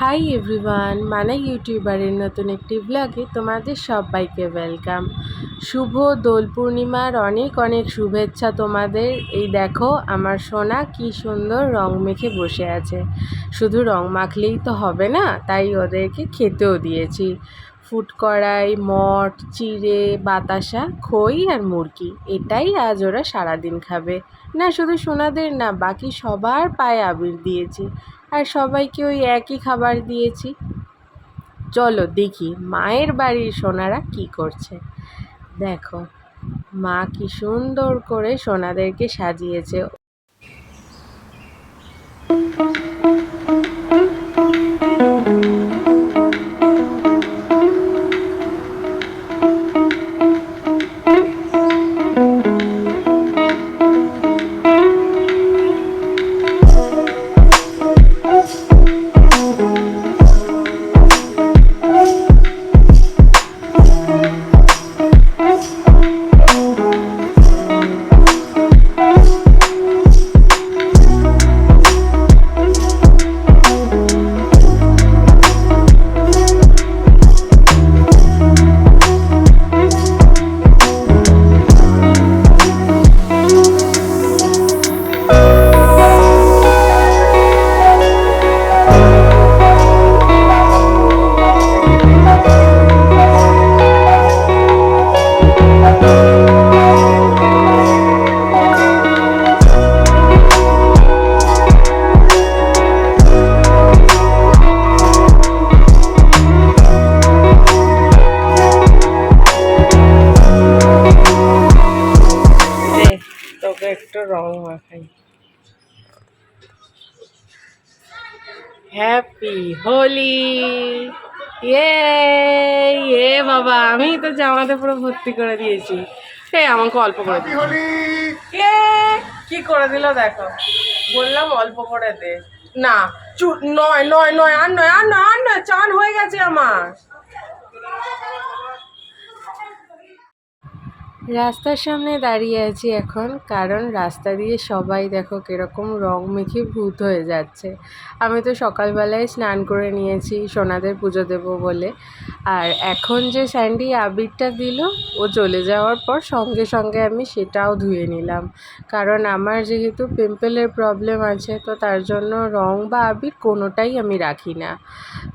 Hi everyone, মানে ইউটিউবারের নতুন একটি ব্লগে তোমাদের সবাইকে ওয়েলকাম। শুভ দোল পূর্ণিমার অনেক অনেক শুভেচ্ছা তোমাদের। এই দেখো আমার সোনা কি সুন্দর রং মেখে বসে আছে। শুধু রং মাখলেই তো হবে না, তাই ওদেরকে খেতেও দিয়েছি। ফুটকড়াই, মট, চিড়ে, বাতাসা, খই আর মুরগি, এটাই আজ ওরা সারাদিন খাবে। না শুধু সোনাদের না, বাকি সবার পায়ে আবির দিয়েছি আর সবাইকে ওই একই খাবার দিয়েছি। চলো দেখি মায়ের বাড়ির সোনারা কি করছে। দেখো মা কি সুন্দর করে সোনাদেরকে সাজিয়েছে। তোকে একটু রং মাখাই। হ্যাপি হোলি। ইয়ে ইয়ে বাবা, আমি তো জামাতে পুরো ভর্তি করে দিয়েছি। আমাকে অল্প করে দিল। কি করে দিল দেখো, বললাম অল্প করে দে। না নয় নয় নয়, আর নয় আর নয় আর নয়, চান হয়ে গেছে আমার। রাস্তার সামনে দাঁড়িয়ে আছি এখন, কারণ রাস্তা দিয়ে সবাই দেখো কীরকম রং মেখে ভূত হয়ে যাচ্ছে। আমি তো সকালবেলায় স্নান করে নিয়েছি সোনাদের পুজো দেব বলে। আর এখন যে স্যান্ডি আবিরটা দিল, ও চলে যাওয়ার পর সঙ্গে সঙ্গে আমি সেটাও ধুয়ে নিলাম, কারণ আমার যেহেতু পিম্পলের প্রবলেম আছে, তো তার জন্য রং বা আবির কোনোটাই আমি রাখি না।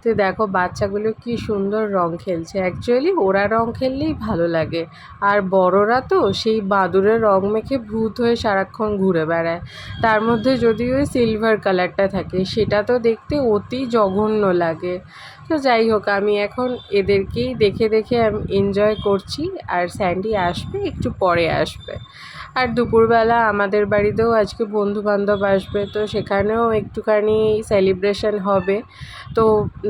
তো দেখো বাচ্চাগুলো কি সুন্দর রং খেলছে। অ্যাকচুয়ালি ওরা রং খেললেই ভালো লাগে, আর বড়রা তো সেই বাদুড়ের রং মেখে ভূত হয়ে সারাক্ষণ ঘুরে বেড়ায়। তার মধ্যে যদি ওই সিলভার কালারটা থাকে, সেটা তো দেখতে অতি জঘন্য লাগে। তো যাই হোক, আমি এখন এদেরকেই দেখে দেখে আমি এনজয় করছি। আর স্যান্ডি আসবে একটু পরে আসবে। আর দুপুরবেলা আমাদের বাড়িতেও আজকে বন্ধুবান্ধব আসবে, তো সেখানেও একটুখানি সেলিব্রেশন হবে। তো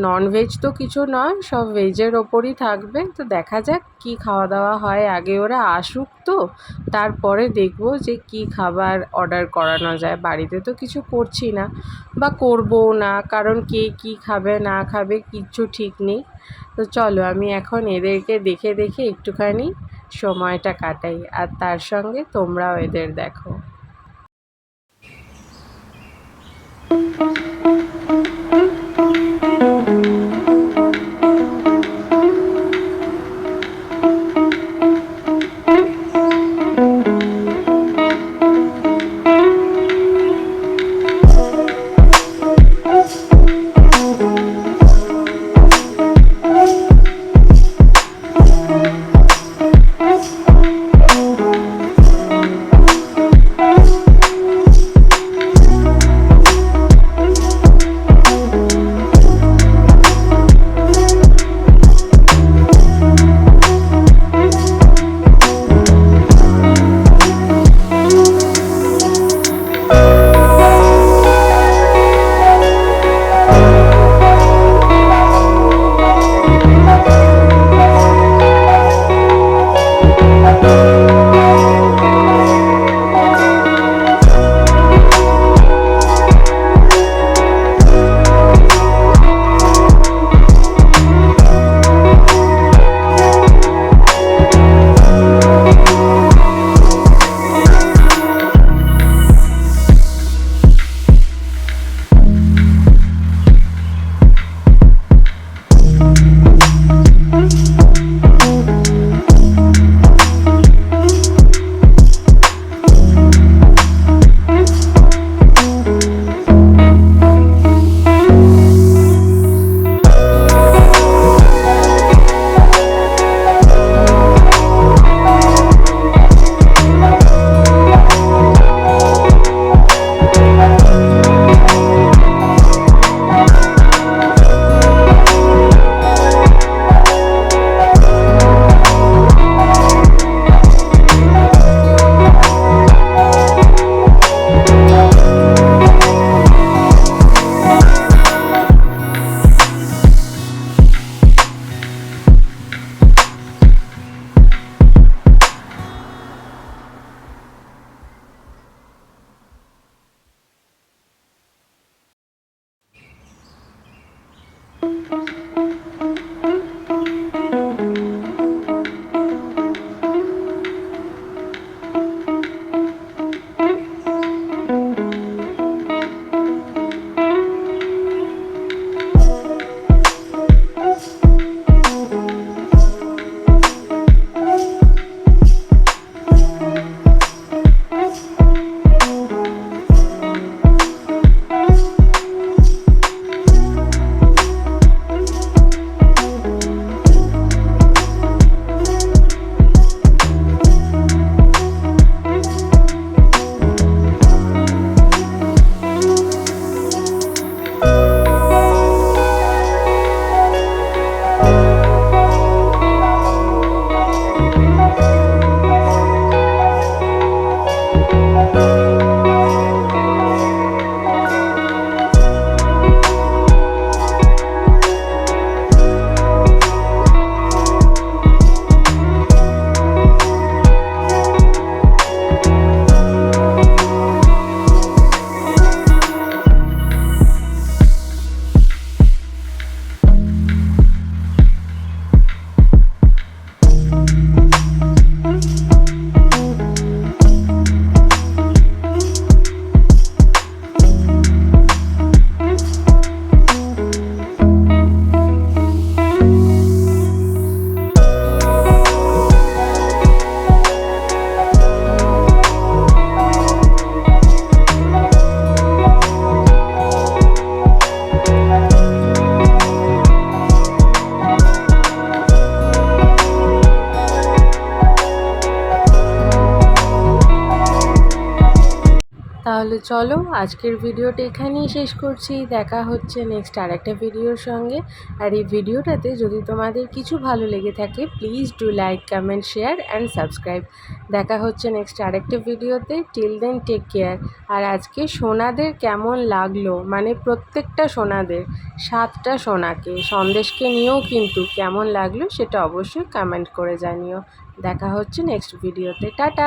ননভেজ তো কিছু নয়, সব ভেজের ওপরই থাকবে। তো দেখা যাক কি খাওয়া দাওয়া হয়, আগে ওরা আসুক, তো তারপরে দেখবো যে কি খাবার অর্ডার করানো যায়। বাড়িতে তো কিছু করছি না বা করবও না, কারণ কে কি খাবে না খাবে কিচ্ছু ঠিক নেই। তো চলো আমি এখন এদেরকে দেখে দেখে একটুখানি সময়টা কাটাই, আর তার সঙ্গে তোমরাও এদের দেখো। তাহলে চলো আজকের ভিডিওটা এখানেই শেষ করছি। দেখা হচ্ছে নেক্সট আরেকটা ভিডিওর সঙ্গে। আর এই ভিডিওটাতে যদি তোমাদের কিছু ভালো লেগে থাকে please do like, comment, share and subscribe. দেখা হচ্ছে নেক্সট আরেকটা ভিডিওতে। Till then take care. আর আজকে সোনাদের কেমন লাগলো, মানে প্রত্যেকটা সোনাদের, 7টা সোনাকে সন্দেশকে নিয়েও কিন্তু কেমন লাগলো সেটা অবশ্যই কমেন্ট করে জানিও। দেখা হচ্ছে নেক্সট ভিডিওতে। টাটা।